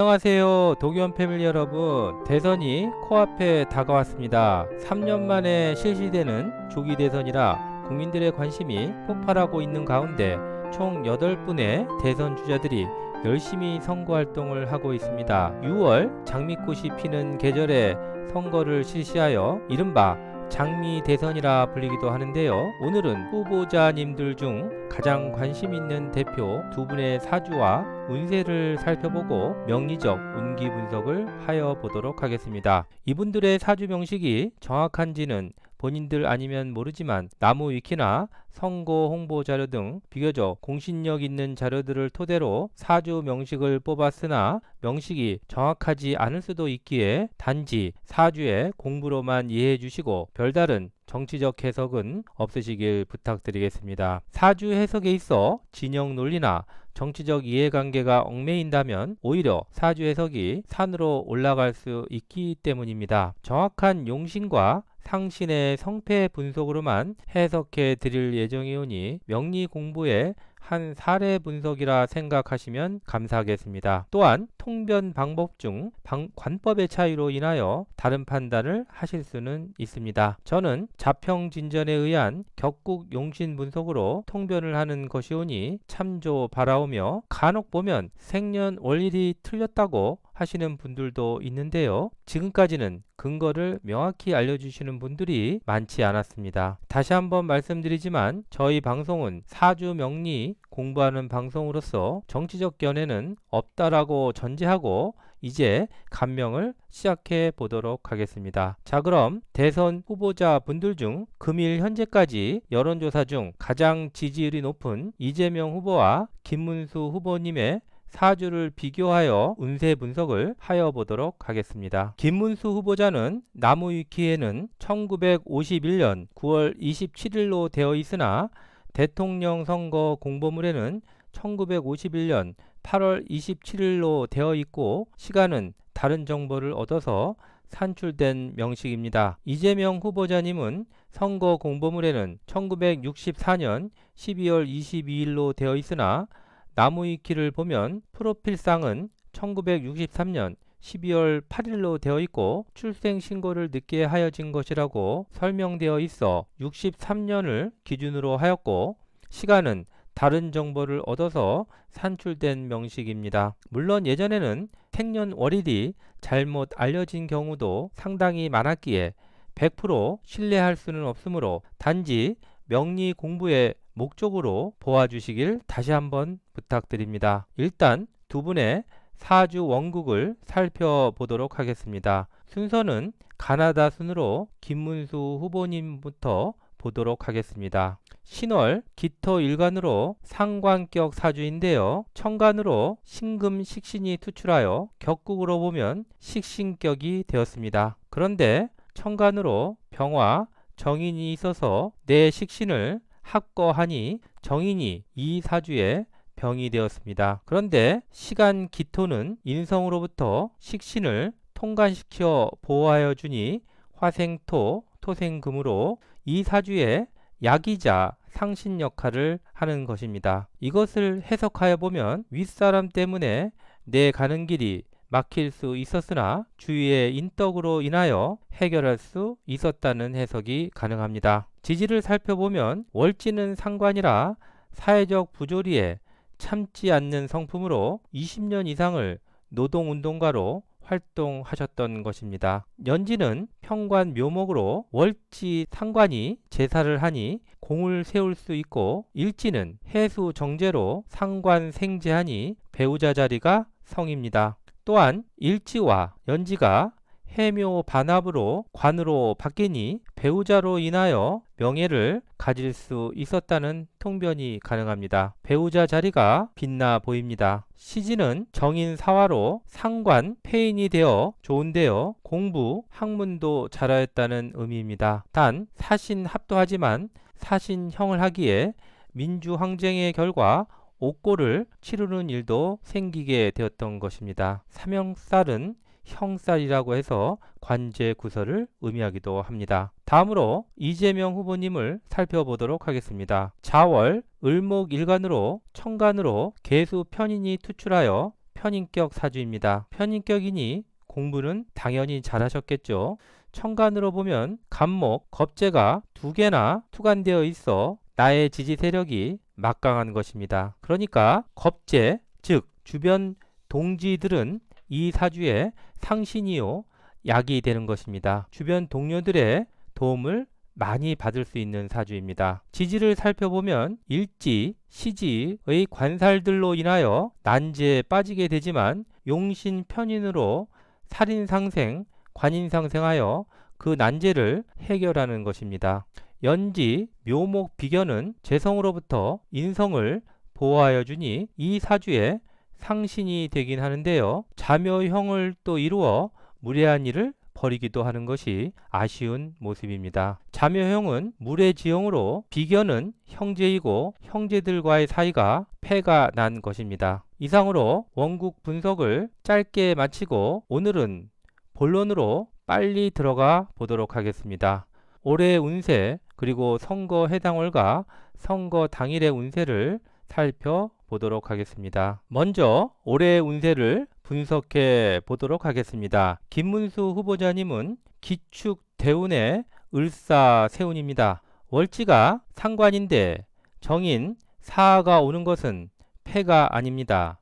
안녕하세요, 도겸 패밀리 여러분. 대선이 코앞에 다가왔습니다. 3년 만에 실시되는 조기 대선이라 국민들의 관심이 폭발하고 있는 가운데 총 8분의 대선 주자들이 열심히 선거 활동을 하고 있습니다. 6월 장미꽃이 피는 계절에 선거를 실시하여 이른바 장미 대선이라 불리기도 하는데요. 오늘은 후보자님들 중 가장 관심 있는 대표 두 분의 사주와 운세를 살펴보고 명리적 운기 분석을 하여 보도록 하겠습니다. 이분들의 사주 명식이 정확한지는 본인들 아니면 모르지만 나무 위키나 선거 홍보 자료 등 비교적 공신력 있는 자료들을 토대로 사주 명식을 뽑았으나 명식이 정확하지 않을 수도 있기에 단지 사주의 공부로만 이해해 주시고 별다른 정치적 해석은 없으시길 부탁드리겠습니다. 사주 해석에 있어 진영 논리나 정치적 이해관계가 얽매인다면 오히려 사주 해석이 산으로 올라갈 수 있기 때문입니다. 정확한 용신과 상신의 성패 분석으로만 해석해 드릴 예정이오니 명리 공부의 한 사례 분석이라 생각하시면 감사하겠습니다. 또한 통변 방법 중 관법의 차이로 인하여 다른 판단을 하실 수는 있습니다. 저는 자평진전에 의한 격국 용신 분석으로 통변을 하는 것이오니 참조 바라오며, 간혹 보면 생년월일이 틀렸다고 하시는 분들도 있는데요. 지금까지는 근거를 명확히 알려주시는 분들이 많지 않았습니다. 다시 한번 말씀드리지만 저희 방송은 사주 명리 공부하는 방송으로서 정치적 견해는 없다라고 전제하고 이제 감명을 시작해 보도록 하겠습니다. 자, 그럼 대선 후보자 분들 중 금일 현재까지 여론조사 중 가장 지지율이 높은 이재명 후보와 김문수 후보님의 사주를 비교하여 운세 분석을 하여 보도록 하겠습니다. 김문수 후보자는 나무위키에는 1951년 9월 27일로 되어 있으나 대통령 선거 공보물에는 1951년 8월 27일로 되어 있고 시간은 다른 정보를 얻어서 산출된 명식입니다. 이재명 후보자님은 선거 공보물에는 1964년 12월 22일로 되어 있으나 나무위키를 보면 프로필상은 1963년 12월 8일로 되어 있고 출생신고를 늦게 하여진 것이라고 설명되어 있어 63년을 기준으로 하였고 시간은 다른 정보를 얻어서 산출된 명식입니다. 물론 예전에는 생년월일이 잘못 알려진 경우도 상당히 많았기에 100% 신뢰할 수는 없으므로 단지 명리 공부의 목적으로 보아주시길 다시 한번 부탁드립니다. 일단 두 분의 사주 원국을 살펴보도록 하겠습니다. 순서는 가나다 순으로 김문수 후보님부터 보도록 하겠습니다. 신월 기토일간으로 상관격 사주인데요. 천간으로 신금 식신이 투출하여 격국으로 보면 식신격이 되었습니다. 그런데 천간으로 병화 정인이 있어서 내 식신을 합거하니 정인이 이 사주에 병이 되었습니다. 그런데 시간 기토는 인성으로부터 식신을 통관시켜 보호하여 주니 화생토, 토생금으로 이 사주에 약이자 상신 역할을 하는 것입니다. 이것을 해석하여 보면 윗사람 때문에 내 가는 길이 막힐 수 있었으나 주위의 인덕으로 인하여 해결할 수 있었다는 해석이 가능합니다. 지지를 살펴보면 월지는 상관이라 사회적 부조리에 참지 않는 성품으로 20년 이상을 노동운동가로 활동하셨던 것입니다. 연지는 평관 묘목으로 월지 상관이 제사를 하니 공을 세울 수 있고 일지는 해수 정제로 상관 생제하니 배우자 자리가 성입니다. 또한 일지와 연지가 해묘 반합으로 관으로 바뀌니 배우자로 인하여 명예를 가질 수 있었다는 통변이 가능합니다. 배우자 자리가 빛나 보입니다. 시지는 정인 사화로 상관 폐인이 되어 좋은데요. 공부, 학문도 잘하였다는 의미입니다. 단 사신 합도하지만 사신형을 하기에 민주항쟁의 결과 옥고를 치르는 일도 생기게 되었던 것입니다. 삼형살은 형살이라고 해서 관제 구설을 의미하기도 합니다. 다음으로 이재명 후보님을 살펴보도록 하겠습니다. 자월 을목일간으로 천간으로 계수 편인이 투출하여 편인격 사주입니다. 편인격이니 공부는 당연히 잘하셨겠죠. 천간으로 보면 간목, 겁재가 두 개나 투간되어 있어 나의 지지 세력이 막강한 것입니다. 그러니까 겁재, 즉 주변 동지들은 이 사주의 상신이요 약이 되는 것입니다. 주변 동료들의 도움을 많이 받을 수 있는 사주입니다. 지지를 살펴보면 일지, 시지의 관살들로 인하여 난제에 빠지게 되지만 용신 편인으로 살인상생, 관인상생하여 그 난제를 해결하는 것입니다. 연지, 묘목, 비견은 재성으로부터 인성을 보호하여 주니 이 사주의 상신이 되긴 하는데요. 자묘형을 또 이루어 무례한 일을 벌이기도 하는 것이 아쉬운 모습입니다. 자묘형은 물의 지형으로 비견은 형제이고 형제들과의 사이가 패가 난 것입니다. 이상으로 원국 분석을 짧게 마치고 오늘은 본론으로 빨리 들어가 보도록 하겠습니다. 올해 운세 그리고 선거 해당 월과 선거 당일의 운세를 살펴보도록 하겠습니다. 먼저 올해 운세를 분석해 보도록 하겠습니다. 김문수 후보자님은 기축 대운의 을사세운입니다. 월지가 상관인데 정인 사화가 오는 것은 패가 아닙니다.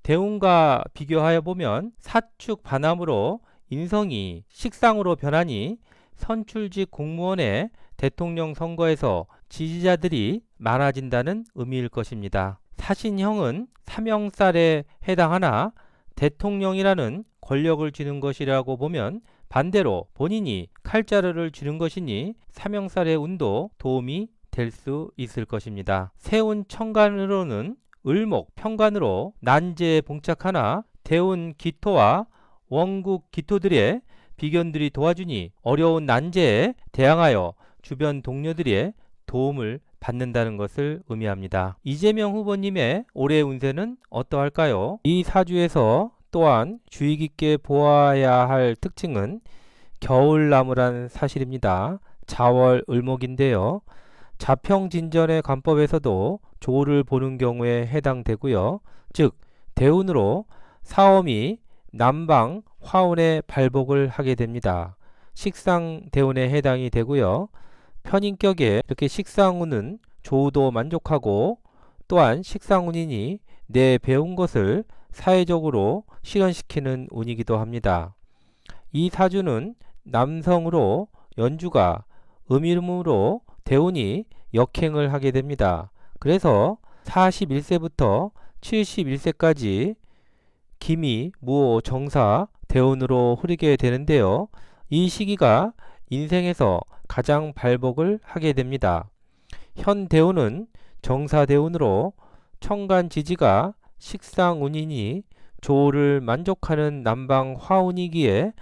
대운과 비교하여 보면 사축 반함으로 인성이 식상으로 변하니 선출직 공무원의 대통령 선거에서 지지자들이 많아진다는 의미일 것입니다. 사신형은 사명살에 해당하나 대통령이라는 권력을 쥐는 것이라고 보면 반대로 본인이 칼자루를 쥐는 것이니 사명살의 운도 도움이 될 수 있을 것입니다. 세운 천간으로는 을목 편관으로 난제에 봉착하나 대운 기토와 원국 기토들의 비견들이 도와주니 어려운 난제에 대항하여 주변 동료들의 도움을 받는다는 것을 의미합니다. 이재명 후보님의 올해 운세는 어떠할까요? 이 사주에서 또한 주의 깊게 보아야 할 특징은 겨울나무란 사실입니다. 자월 을목인데요. 자평진전의 관법에서도 조를 보는 경우에 해당되고요. 즉 대운으로 사엄이 남방 화운에 발복을 하게 됩니다. 식상 대운에 해당이 되고요. 편인격에 이렇게 식상운은 조도 만족하고 또한 식상운이니 내 배운 것을 사회적으로 실현시키는 운이기도 합니다. 이 사주는 남성으로 연주가 음이름으로 대운이 역행을 하게 됩니다. 그래서 41세부터 71세까지 기미, 무오, 정사, 대운으로 흐르게 되는데요. 이 시기가 인생에서 가장 발복을 하게 됩니다. 현 대운은 정사 대운으로 천간 지지가 식상운이니 조를 만족하는 남방 화운이기에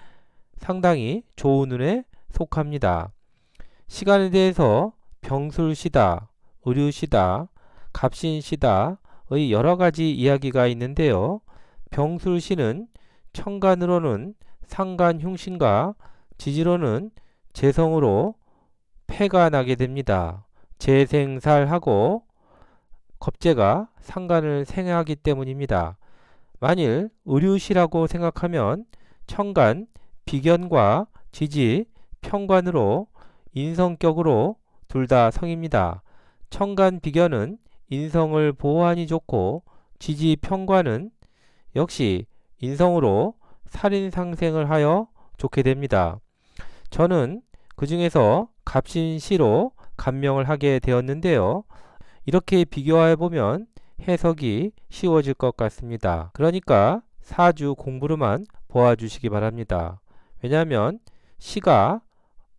상당히 좋은 운에 속합니다. 시간에 대해서 병술시다, 의류시다, 갑신시다의 여러가지 이야기가 있는데요. 병술시는 천간으로는 상간흉신과 지지로는 재성으로 패가 나게 됩니다. 재생살하고 겁재가 상간을 생하기 때문입니다. 만일 의류시라고 생각하면 천간, 비견과 지지, 편관으로 인성격으로 둘 다 성입니다. 천간, 비견은 인성을 보호하니 좋고 지지, 편관은 역시 인성으로 살인상생을 하여 좋게 됩니다. 저는 그 중에서 갑신시로 감명을 하게 되었는데요. 이렇게 비교해 보면 해석이 쉬워질 것 같습니다. 그러니까 사주 공부로만 보아주시기 바랍니다. 왜냐하면 시가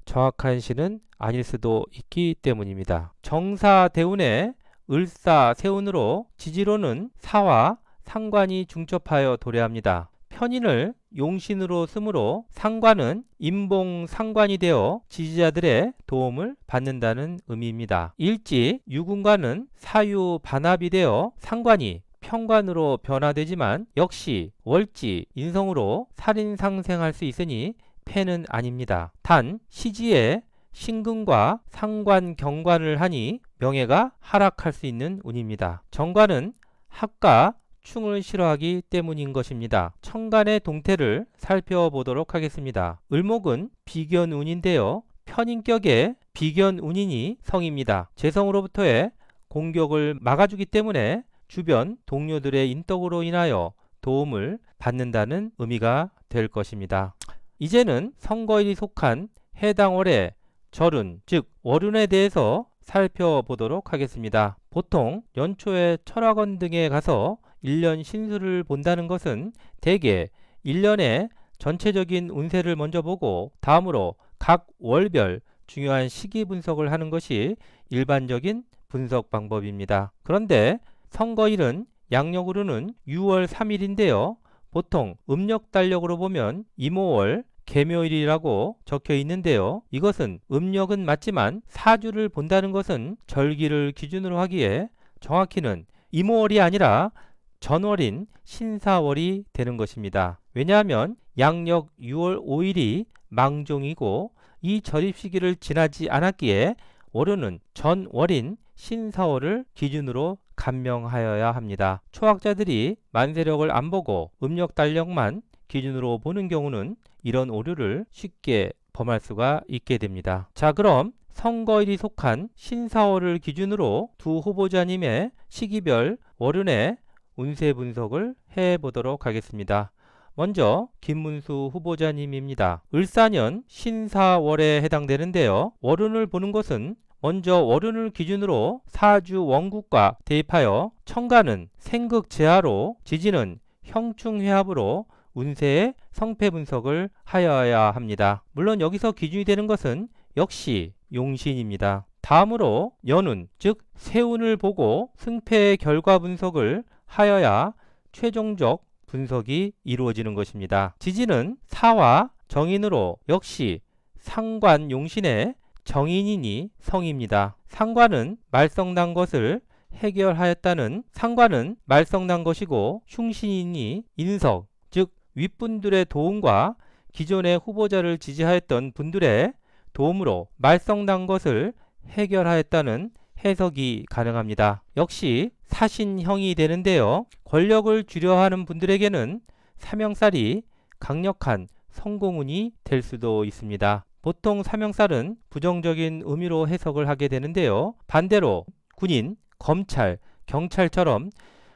정확한 시는 아닐 수도 있기 때문입니다. 정사 대운의 을사 세운으로 지지로는 사와 상관이 중첩하여 도래합니다. 편인을 용신으로 쓰므로 상관은 임봉 상관이 되어 지지자들의 도움을 받는다는 의미입니다. 일지 유군과는 사유 반합이 되어 상관이 편관으로 변화되지만 역시 월지 인성으로 살인상생할 수 있으니 패는 아닙니다. 단 시지에 신금과 상관 경관을 하니 명예가 하락할 수 있는 운입니다. 정관은 학과 해충을 싫어하기 때문인 것입니다. 천간의 동태를 살펴보도록 하겠습니다. 을목은 비견운인데요. 편인격의 비견운인이 성입니다. 재성으로부터의 공격을 막아주기 때문에 주변 동료들의 인덕으로 인하여 도움을 받는다는 의미가 될 것입니다. 이제는 성거일이 속한 해당 월의 절운, 즉 월운에 대해서 살펴보도록 하겠습니다. 보통 연초에 철학원 등에 가서 1년 신수를 본다는 것은 대개 1년의 전체적인 운세를 먼저 보고 다음으로 각 월별 중요한 시기 분석을 하는 것이 일반적인 분석 방법입니다. 그런데 성거일은 양력으로는 6월 3일인데요. 보통 음력달력으로 보면 이모월 계묘일이라고 적혀 있는데요. 이것은 음력은 맞지만 사주를 본다는 것은 절기를 기준으로 하기에 정확히는 이모월이 아니라 전월인 신사월이 되는 것입니다. 왜냐하면 양력 6월 5일이 망종이고 이 절입 시기를 지나지 않았기에 월요는 전월인 신사월을 기준으로 간명하여야 합니다. 초학자들이 만세력을 안 보고 음력달력만 기준으로 보는 경우는 이런 오류를 쉽게 범할 수가 있게 됩니다. 자, 그럼 성거일이 속한 신사월을 기준으로 두 후보자님의 시기별 월운의 운세 분석을 해보도록 하겠습니다. 먼저 김문수 후보자님입니다. 을사년 신사월에 해당되는데요. 월운을 보는 것은 먼저 월운을 기준으로 사주 원국과 대입하여 천간은 생극제하로 지지는 형충회합으로 운세의 성패 분석을 하여야 합니다. 물론 여기서 기준이 되는 것은 역시 용신입니다. 다음으로 연운, 즉 세운을 보고 승패의 결과 분석을 하여야 최종적 분석이 이루어지는 것입니다. 지지는 사와 정인으로 역시 상관 용신의 정인이니 성입니다. 상관은 말썽난 것을 해결하였다는 상관은 말썽난 것이고 흉신이니 인석, 즉 윗분들의 도움과 기존의 후보자를 지지하였던 분들의 도움으로 말썽난 것을 해결하였다는 해석이 가능합니다. 역시 사신형이 되는데요. 권력을 주려하는 분들에게는 사명살이 강력한 성공운이 될 수도 있습니다. 보통 사명살은 부정적인 의미로 해석을 하게 되는데요. 반대로 군인, 검찰, 경찰처럼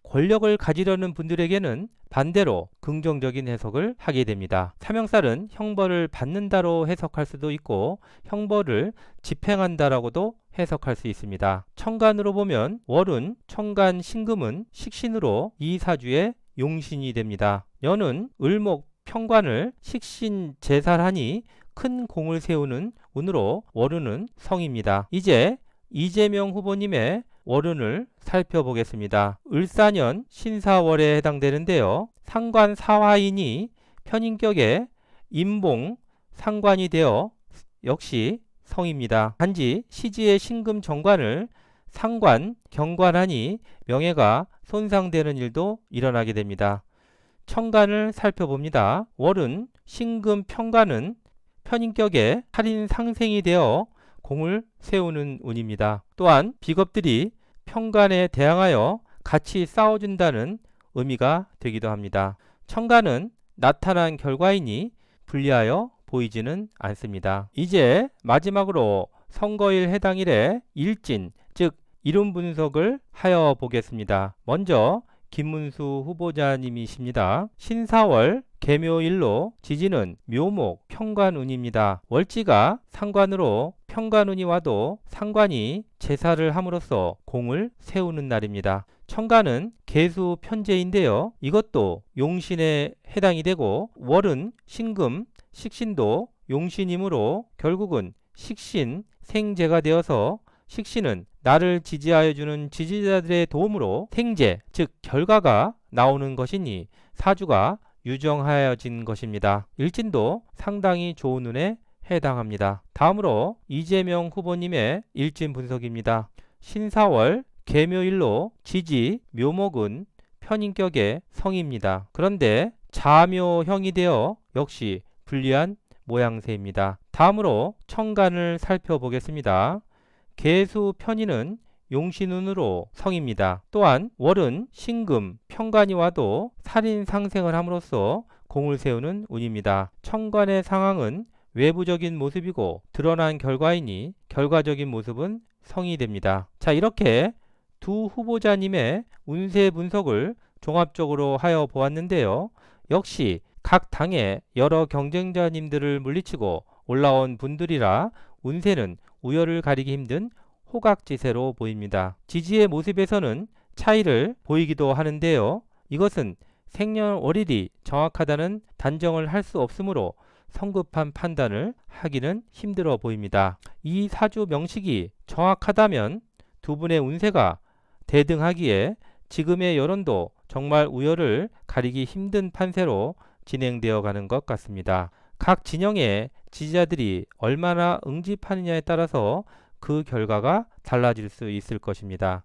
권력을 가지려는 분들에게는 반대로 긍정적인 해석을 하게 됩니다. 사명살은 형벌을 받는다로 해석할 수도 있고 형벌을 집행한다라고도 해석할 수 있습니다. 천간으로 보면 월은 천간 신금은 식신으로 이 사주의 용신이 됩니다. 연은 을목 평관을 식신 제살하니 큰 공을 세우는 운으로 월운은 성입니다. 이제 이재명 후보님의 월운을 살펴보겠습니다. 을사년 신사월에 해당되는데요. 상관 사화인이 편인격의 임봉 상관이 되어 역시 성입니다. 단지 시지의 신금 정관을 상관, 경관하니 명예가 손상되는 일도 일어나게 됩니다. 천간을 살펴봅니다. 월은 신금 평관은 편인격의 살인 상생이 되어 공을 세우는 운입니다. 또한 비겁들이 평간에 대항하여 같이 싸워준다는 의미가 되기도 합니다. 천간은 나타난 결과이니 불리하여 보이지는 않습니다. 이제 마지막으로 선거일 해당일의 일진, 즉 이론 분석을 하여 보겠습니다. 먼저 김문수 후보자님이십니다. 신사월 계묘일로 지지는 묘목 평관운입니다. 월지가 상관으로 평관운이 와도 상관이 제사를 함으로써 공을 세우는 날입니다. 천간은 계수 편제인데요. 이것도 용신에 해당이 되고 월은 신금, 식신도 용신이므로 결국은 식신, 생제가 되어서 식신은 나를 지지하여 주는 지지자들의 도움으로 생제, 즉 결과가 나오는 것이니 사주가 유정하여진 것입니다. 일진도 상당히 좋은 운에 해당합니다. 다음으로 이재명 후보님의 일진 분석입니다. 신사월 계묘일로 지지 묘목은 편인격의 성입니다. 그런데 자묘형이 되어 역시 불리한 모양새입니다. 다음으로 천간을 살펴보겠습니다. 계수 편인은 용신운으로 성입니다. 또한 월은 신금, 편관이 와도 살인 상생을 함으로써 공을 세우는 운입니다. 천간의 상황은 외부적인 모습이고 드러난 결과이니 결과적인 모습은 성이 됩니다. 자, 이렇게 두 후보자님의 운세 분석을 종합적으로 하여 보았는데요. 역시 각 당의 여러 경쟁자님들을 물리치고 올라온 분들이라 운세는 우열을 가리기 힘든 호각지세로 보입니다. 지지의 모습에서는 차이를 보이기도 하는데요. 이것은 생년월일이 정확하다는 단정을 할 수 없으므로 성급한 판단을 하기는 힘들어 보입니다. 이 사주 명식이 정확하다면 두 분의 운세가 대등하기에 지금의 여론도 정말 우열을 가리기 힘든 판세로 진행되어 가는 것 같습니다. 각 진영의 지지자들이 얼마나 응집하느냐에 따라서 그 결과가 달라질 수 있을 것입니다.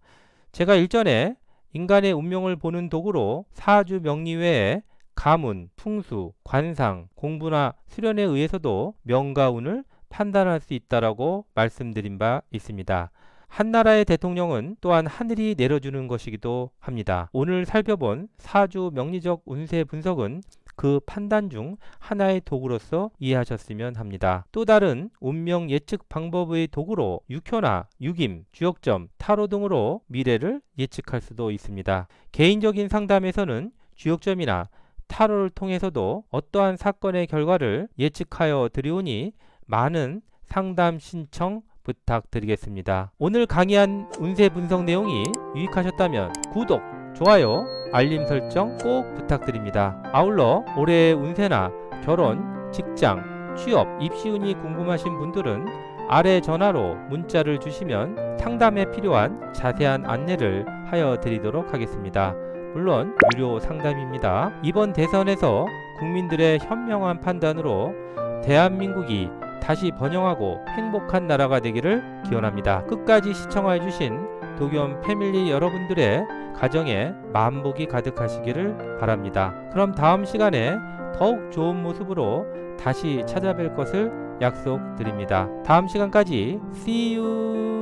제가 일전에 인간의 운명을 보는 도구로 사주 명리 외에 가문, 풍수, 관상, 공부나 수련에 의해서도 명과 운을 판단할 수 있다라고 말씀드린 바 있습니다. 한 나라의 대통령은 또한 하늘이 내려주는 것이기도 합니다. 오늘 살펴본 사주 명리적 운세 분석은 그 판단 중 하나의 도구로서 이해하셨으면 합니다. 또 다른 운명 예측 방법의 도구로 육효나 육임, 주역점, 타로 등으로 미래를 예측할 수도 있습니다. 개인적인 상담에서는 주역점이나 타로를 통해서도 어떠한 사건의 결과를 예측하여 드리오니 많은 상담 신청 부탁드리겠습니다. 오늘 강의한 운세 분석 내용이 유익하셨다면 구독, 좋아요, 알림 설정 꼭 부탁드립니다. 아울러 올해의 운세나 결혼, 직장, 취업, 입시운이 궁금하신 분들은 아래 전화로 문자를 주시면 상담에 필요한 자세한 안내를 하여 드리도록 하겠습니다. 물론 유료 상담입니다. 이번 대선에서 국민들의 현명한 판단으로 대한민국이 다시 번영하고 행복한 나라가 되기를 기원합니다. 끝까지 시청해 주신 도겸 패밀리 여러분들의 가정에 만복이 가득하시기를 바랍니다. 그럼 다음 시간에 더욱 좋은 모습으로 다시 찾아뵐 것을 약속드립니다. 다음 시간까지 See you!